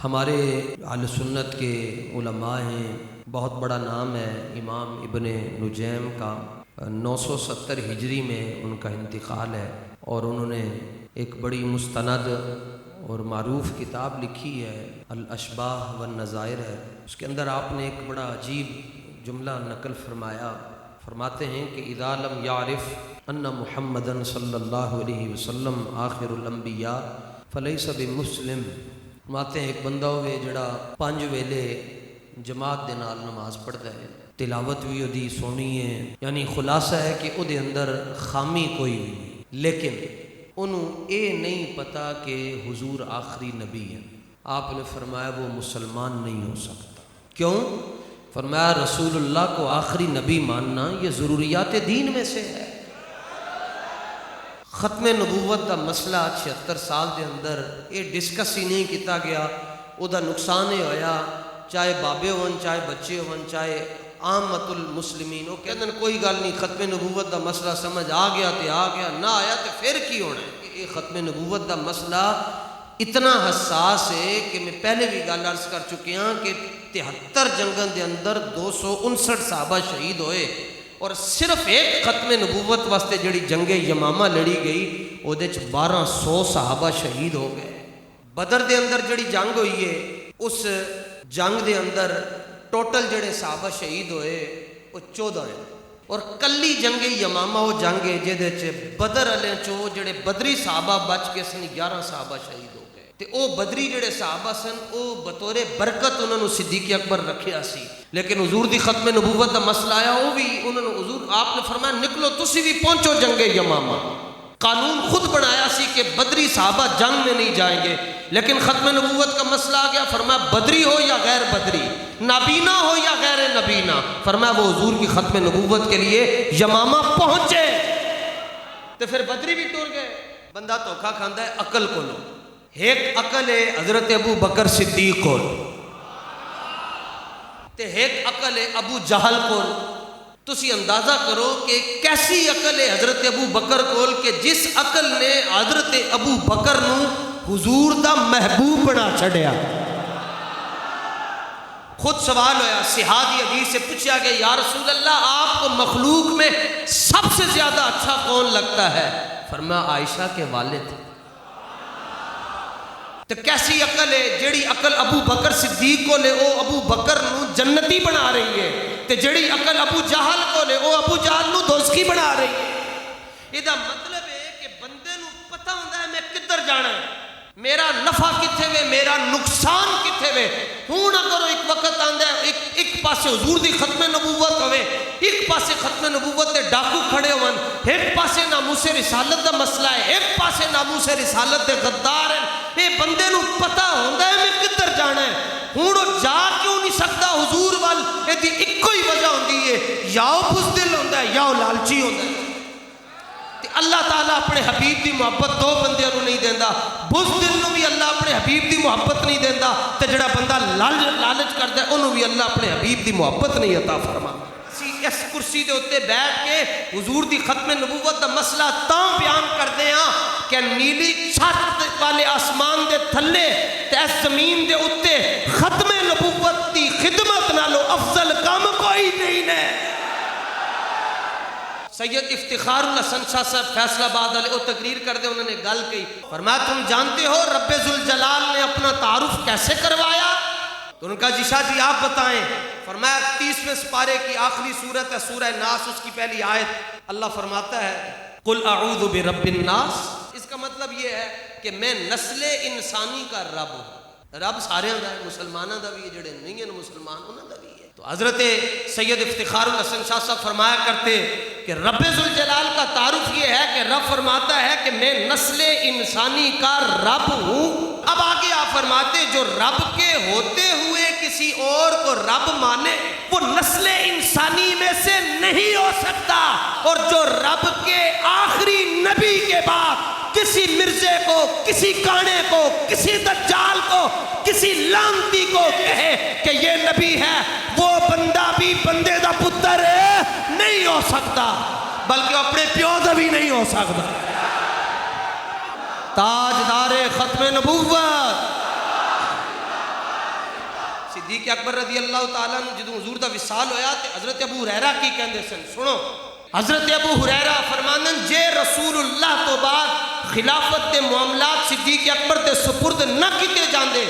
ہمارے اہل سنت کے علماء ہیں، بہت بڑا نام ہے امام ابن نجیم کا، 970 ہجری میں ان کا انتقال ہے، اور انہوں نے ایک بڑی مستند اور معروف کتاب لکھی ہے، الاشباح والنظائر ہے۔ اس کے اندر آپ نے ایک بڑا عجیب جملہ نقل فرماتے ہیں کہ اذا لم یعرف ان محمدن صلی اللہ علیہ وسلم آخر الانبیاء فلیس بمسلم۔ فرماتے ہیں ایک بندہ ہوئے جڑا 5 ویلے جماعت دے نال نماز پڑھتا ہے، تلاوت بھی دی سونی ہے، یعنی خلاصہ ہے کہ او دے اندر خامی کوئی بھی نہیں، لیکن انہوں اے نہیں پتا کہ حضور آخری نبی ہے۔ آپ نے فرمایا وہ مسلمان نہیں ہو سکتا۔ کیوں؟ فرمایا رسول اللہ کو آخری نبی ماننا یہ ضروریات دین میں سے ہے۔ ختم نبوت دا مسئلہ 76 سال دے اندر یہ ڈسکس ہی نہیں کیتا گیا، او دا نقصان ہی ہویا، چاہے بابے ہون، چاہے بچے ہون، چاہے عامت المسلمین، وہ کہتے ہیں کوئی گل نہیں، ختم نبوت دا مسئلہ سمجھ آ گیا تے آ گیا، نہ آیا تے پھر کی ہونا ہے۔ یہ ختم نبوت دا مسئلہ اتنا حساس ہے کہ میں پہلے بھی گل عرض کر چکے ہاں کہ 73 جنگاں دے اندر 259 صحابہ شہید ہوئے، اور صرف ایک ختم نبوت واسطے جڑی جنگ یمامہ لڑی گئی وہ دے 1200 صحابہ شہید ہو گئے۔ بدر دے اندر جڑی جنگ ہوئی ہے اس جنگ دے اندر ٹوٹل جڑے صحابہ شہید ہوئے وہ 14 ہیں، اور کلی جنگ یمامہ وہ جنگ ہے جہدے چ بدر والے چو جڑے بدری صحابہ بچ کے سن 11 صحابہ شہید ہو گئے، تے او بدری جڑے صحابہ سن او بطور برکت انہوں نے صدیق اکبر رکھیا سی، لیکن حضور دی ختم نبوت دا مسئلہ آیا، وہ بھی انہوں نے حضور آپ نے فرمایا نکلو تسی بھی پہنچو جنگ یمامہ۔ قانون خود بنایا سی کہ بدری صحابہ جنگ میں نہیں جائیں گے، لیکن ختم نبوت کا مسئلہ آ گیا، فرمایا بدری ہو یا غیر بدری، نابینا ہو یا غیر نابینا، فرمایا وہ حضور کی ختم نبوت کے لیے یمامہ پہنچے، تو پھر بدری بھی ٹور گئے۔ بندہ دھوکھا کھاندا ہے عقل کو لو، ایک عقل ہے حضرت ابو بکر صدیق کو، تے ایک عقل ہے ابو جہل کو۔ تسی اندازہ کرو کہ کیسی عقل ہے حضرت ابو بکر کول کہ جس عقل نے حضرت ابو بکر نو حضور دا محبوب بنا چھڑیا۔ خود سوال ہویا، صحابی حدیث سے پوچھا کہ یا رسول اللہ آپ کو مخلوق میں سب سے زیادہ اچھا کون لگتا ہے؟ فرمایا عائشہ کے والد۔ تو کیسی عقل ہے جیڑی عقل ابو بکر صدیق کو لے او ابو بکر نو جنتی بنا رہی ہے، تے جیڑی عقل ابو جہل کو لے او ابو جہل نو دوزخی بنا رہی ہے۔ یہ دا مطلب ہے کہ بندے نو پتہ ہوندا ہے میں کدھر جانا ہے، میرا نفع کتھے وے، میرا نقصان کتھے وے۔ ہوں نہ کرو ایک وقت آندا ہے ایک پاسے حضور دی ختم نبوت ہوئے، ایک پاسے ختم نبوت دے ڈاکو کھڑے ہون، ایک پاسے ناموس رسالت دا مسئلہ ہے، ایک پاسے ناموس رسالت دے غدار ہیں۔ یہ بندے نو پتہ ہوندا ہے میں کدھر جانا ہے، ہوں جا کیوں نہیں سکتا حضور وال؟ یہ دی ایک کوئی وجہ ہوندی ہے، یا او بزدل ہوندا ہے یا او لالچی ہوندا ہے۔ اللہ تعالیٰ اپنے حبیب دی محبت دو بندے نو نہیں دیندا، بزدل نو بھی اللہ اپنے حبیب دی محبت نہیں دیندا، تے جڑا بندہ لالچ کردا ہے انہوں بھی اللہ اپنے حبیب دی محبت نہیں عطا فرماتا۔ اس کرسی دے اتے بیٹھ کے حضور دی ختم نبوت دا مسئلہ تاں بیان کردے ہاں کہ نیلی چھت والے آسمان دے تھلے تے اس زمین دے اتے ختم نبوت دی خدمت نالو افضل کام کوئی نہیں ہے۔ سید افتخار الحسن شاہ صاحب فیصل آباد والے وہ تقریر کردے انہوں نے گل کہی، فرمایا تم جانتے ہو رب ذوالجلال نے اپنا تعارف کیسے کروایا؟ تو ان کا جی شاہ جی آپ بتائیں۔ فرمایا 30ویں سپارے کی آخری سورت ہے سورہ ناس، اس کی پہلی آیت اللہ فرماتا ہے قل اعوذ برب الناس۔ اس کا مطلب یہ ہے کہ میں نسل انسانی کا رب ہوں۔ رب سارے دا ہے، مسلمانوں دا بھی ہے، جڑے نہیں ہیں مسلمان انہوں دا بھی ہے۔ تو حضرت سید افتخار الحسن شاہ صاحب فرمایا کرتے کہ رب ذوالجلال کا تعارف یہ ہے کہ رب فرماتا ہے کہ میں نسل انسانی کا رب ہوں۔ اب آگے آپ فرماتے جو رب کے ہوتے ہوئے کسی اور کو رب مانے وہ نسل انسانی میں سے نہیں ہو سکتا، اور جو رب کے آخری نبی کے بعد کسی مرزے کو، کسی کانے کو، کسی دجال کو، کسی لعنتی کو کہے کہ یہ نبی ہے، وہ بندہ بھی بندے دا پتر نہیں ہو سکتا، بلکہ اپنے پیو دا بھی نہیں ہو سکتا۔ تاجدار ختم نبوت صدیق اکبر رضی اللہ تعالیٰ عنہ جدوں حضور دا وصال ہویا تے حضرت ابو ہریرہ کی کہندے سن، سنو حضرت ابو ہریرہ فرمانن جے رسول اللہ تو بعد خلافت دے معاملات صدیق اکبر دے سپرد نہ کیتے جاندے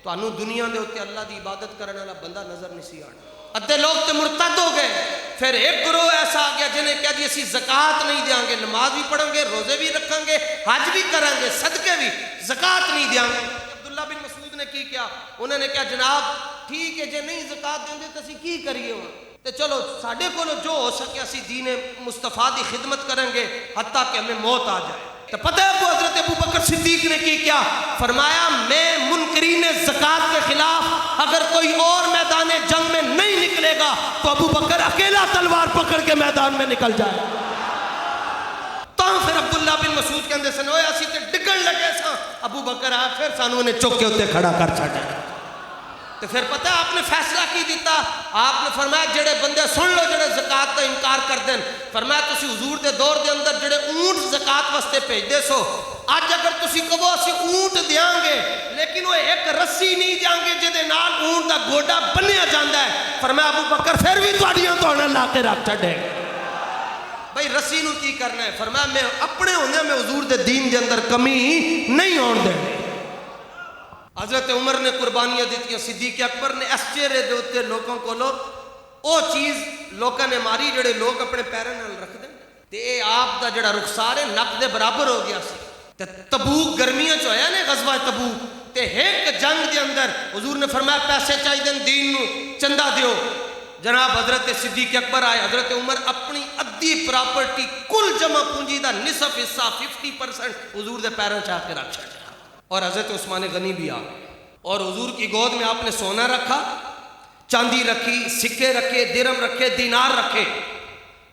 تو انہوں دنیا دے ہوتے اللہ دی عبادت کرنے والا بندہ نظر نہیں سی آنا۔ ادھے لوگ تے مرتد ہو گئے، پھر ایک گروہ ایسا آ گیا جنہیں کہا جی اسی زکوٰۃ نہیں دیاں گے، نماز بھی پڑھیں گے، روزے بھی رکھیں گے، حج بھی کریں گے، صدقے بھی، زکوٰۃ نہیں دیاں گے۔ عبداللہ بن مسعود نے کی کیا؟ انہوں نے کہا جناب ٹھیک ہے جے نہیں زکوٰۃ دیں گے تو اسی کی کریے ہوں تے چلو ساڈے کولو جو ہو سکے اسی دین مصطفیٰ دی خدمت کریں گے حتیٰ کہ ہمیں موت آ جائے۔ تو پتہ ہے حضرت ابو بکر صدیق نے کی کیا؟ فرمایا میں منکرین زکوٰۃ کے خلاف اگر کوئی اور میدان جنگ میں نہیں نکلے گا تو ابو بکر اکیلا تلوار پکڑ کے میدان میں نکل جائے۔ تو پھر عبداللہ بن مسعود کے اندر سنوئے اسی تے ڈگن لگے ساں، ابو بکر آیا پھر سانوں نے چوک کے ہوتے کھڑا کر چھاڑے۔ تو پھر پتہ ہے آپ نے فیصلہ کی دیتا، آپ نے فرمایا جڑے بندے سن لو جڑے زکوٰۃ کا انکار کر دیں، فرمایا تسی حضور دے دور دے اندر جڑے اونٹ زکوٰۃ واسطے بھیج دے سو، آج اگر تسی کہو اسی اونٹ دیاں گے لیکن وہ ایک رسی نہیں دیاں گے جدے نال اونٹ دا گوڈا بنیا جاندا ہے، فرمایا ابو بکر پھر بھی تواڈیاں توڑ لا کے رکھ چھڈے بھائی رسی نو کی کرنا ہے۔ فرمایا میں اپنے ہوندے میں حضور دے دین دے اندر کمی نہیں ہون دے۔ حضرت عمر نے قربانیاں دیتی، صدیق اکبر نے اس چہرے دے ہوتے لوگوں کو او چیز لوگوں نے ماری جڑے لوگ اپنے پیروں نال رکھ دیں تے اے آپ دا جڑا رخسار ہے نک دے برابر ہو گیا سی۔ تے تبوک گرمیاں چ ہویا نے غزوہ تبوک تے ایک جنگ دے اندر حضور نے فرمایا پیسے چاہیے دین نو چندہ دیو، جناب حضرت صدیق اکبر آئے، حضرت عمر اپنی ادھی پراپرٹی کل جمع پونجی دا نصف حصہ 50% حضور دے پیروں چاہ کے رکھ چھڑا، اور حضرت عثمان غنی بھی آ اور حضور کی گود میں آپ نے سونا رکھا، چاندی رکھی، سکے رکھے، درم رکھے، دینار رکھے۔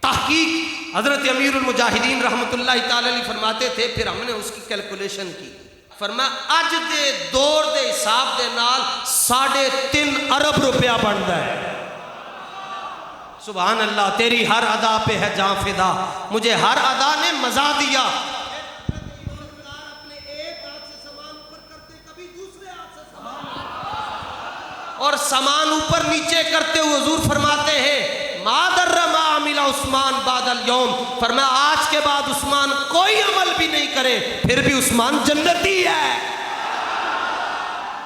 تحقیق حضرت امیر المجاہدین رحمت اللہ تعالی علیہ فرماتے تھے، پھر ہم نے اس کی کیلکولیشن کی، فرمایا اج دے دور دے حساب دے نال 3.5 ارب روپیہ بنتا ہے۔ سبحان اللہ، تیری ہر ادا پہ ہے جاں فدا، مجھے ہر ادا نے مزہ دیا۔ اور سامان اوپر نیچے کرتے ہوئے حضور فرماتے ہیں ما در ما عمل عثمان بعد اليوم، فرمایا آج کے بعد عثمان کوئی عمل بھی نہیں کرے پھر بھی عثمان جنتی ہے۔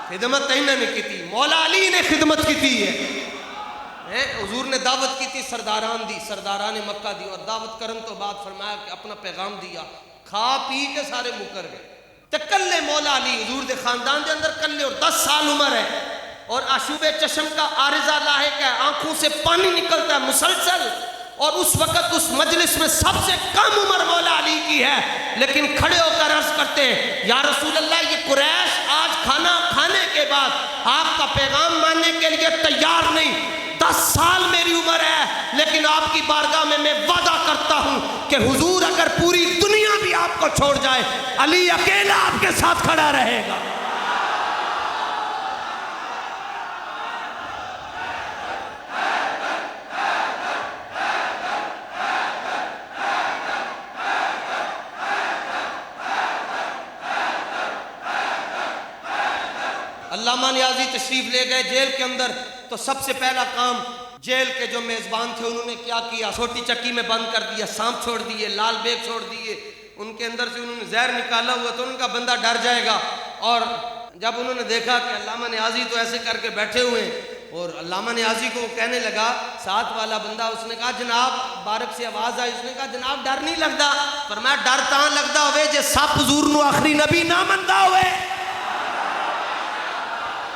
خدمت انہوں نے کی تھی، مولا علی نے خدمت کی تھی ہے، حضور نے دعوت کی تھی سرداران دی، سرداران مکہ دی، اور دعوت کرن تو بعد فرمایا کہ اپنا پیغام دیا، کھا پی کے سارے مکر گئے۔ تے کلے مولا علی حضور دے خاندان دے اندر کلے، اور 10 سال عمر ہے اور آشوب چشم کا عارضہ لاحق ہے، آنکھوں سے پانی نکلتا ہے مسلسل، اور اس وقت اس مجلس میں سب سے کم عمر مولا علی کی ہے، لیکن کھڑے ہو کر عرض کرتے ہیں یا رسول اللہ یہ قریش آج کھانا کھانے کے بعد آپ کا پیغام ماننے کے لیے تیار نہیں، 10 سال میری عمر ہے، لیکن آپ کی بارگاہ میں وعدہ کرتا ہوں کہ حضور اگر پوری دنیا بھی آپ کو چھوڑ جائے علی اکیلا آپ کے ساتھ کھڑا رہے گا۔ علامہ نیازی تشریف لے گئے جیل کے اندر، تو سب سے پہلا کام جیل کے جو میزبان تھے انہوں نے کیا کیا؟ چھوٹی چکی میں بند کر دیا، سانپ چھوڑ دیے، لال بیگ چھوڑ دیے، ان کے اندر سے انہوں نے زہر نکالا ہوا تو ان کا بندہ ڈر جائے گا۔ اور جب انہوں نے دیکھا کہ علامہ نیازی تو ایسے کر کے بیٹھے ہوئے ہیں، اور علامہ نیازی کو کہنے لگا ساتھ والا بندہ، اس نے کہا جناب، بارک سے آواز آئی، اس نے کہا جناب ڈر نہیں لگتا؟ فرمایا ڈر تاں لگتا ہوئے جے سپ حضور نو آخری نبی نہ مندا ہوئے۔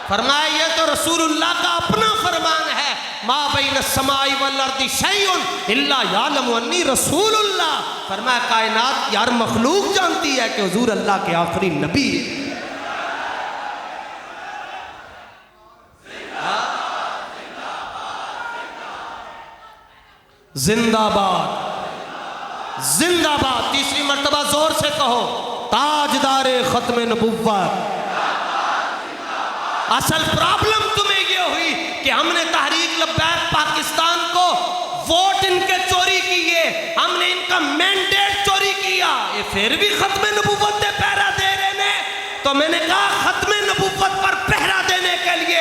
فرمایا یہ تو رسول اللہ کا اپنا فرمان ہے، ما بین السماء والارض شیء الا یعلم انی رسول اللہ، فرمایا کائنات یار مخلوق جانتی ہے کہ حضور اللہ کے آخری نبی ہے۔ زندہ باد، زندہ باد، تیسری مرتبہ زور سے کہو، تاجدار ختم نبوت۔ اصل پرابلم تمہیں یہ ہوئی کہ ہم نے تحریک لبیک پاکستان کو ووٹ ان کے چوری کیے، ہم نے ان کا مینڈیٹ چوری کیا، یہ پھر بھی ختم نبوت پہ پہرا دے رہے ہیں۔ تو میں نے کہا ختم نبوت پر پہرا دینے کے لیے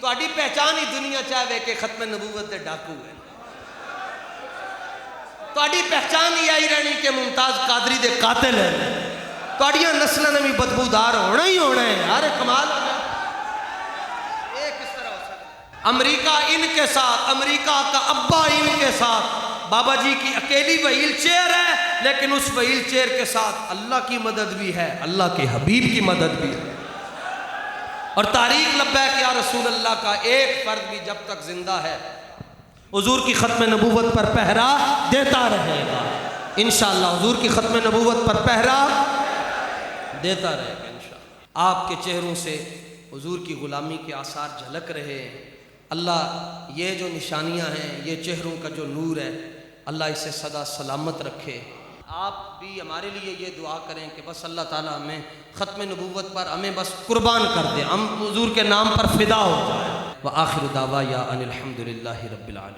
تہاڈی پہچان ہی دنیا چاہے کہ ختم نبوت دے ڈاکو ہے، تہاڈی پہچان ہی آئی رہنی کہ ممتاز قادری دے قاتل ہے، تہاڈیاں نسلوں نے بھی بدبودار ہونا ہی ہونا ہے یار، کمال ہو گیا۔ یہ کس طرح ہو سکتا ہے؟ امریکہ ان کے ساتھ، امریکہ کا ابا ان کے ساتھ، بابا جی کی اکیلی وہیل چیئر ہے، لیکن اس وہیل چیئر کے ساتھ اللہ کی مدد بھی ہے، اللہ کے حبیب کی مدد بھی ہے، اور تاریخ لبیک یا رسول اللہ کا ایک فرد بھی جب تک زندہ ہے حضور کی ختم نبوت پر پہرا دیتا رہے گا انشاءاللہ، حضور کی ختم نبوت پر پہرا دیتا رہے گا انشاءاللہ۔ آپ کے چہروں سے حضور کی غلامی کے آثار جھلک رہے ہیں، اللہ یہ جو نشانیاں ہیں، یہ چہروں کا جو نور ہے، اللہ اسے سدا سلامت رکھے۔ آپ بھی ہمارے لیے یہ دعا کریں کہ بس اللہ تعالیٰ ہمیں ختم نبوت پر ہمیں بس قربان کر دے، ہم حضور کے نام پر فدا ہو جائیں۔ وآخر دعوایا ان الحمد للہ رب العالمین۔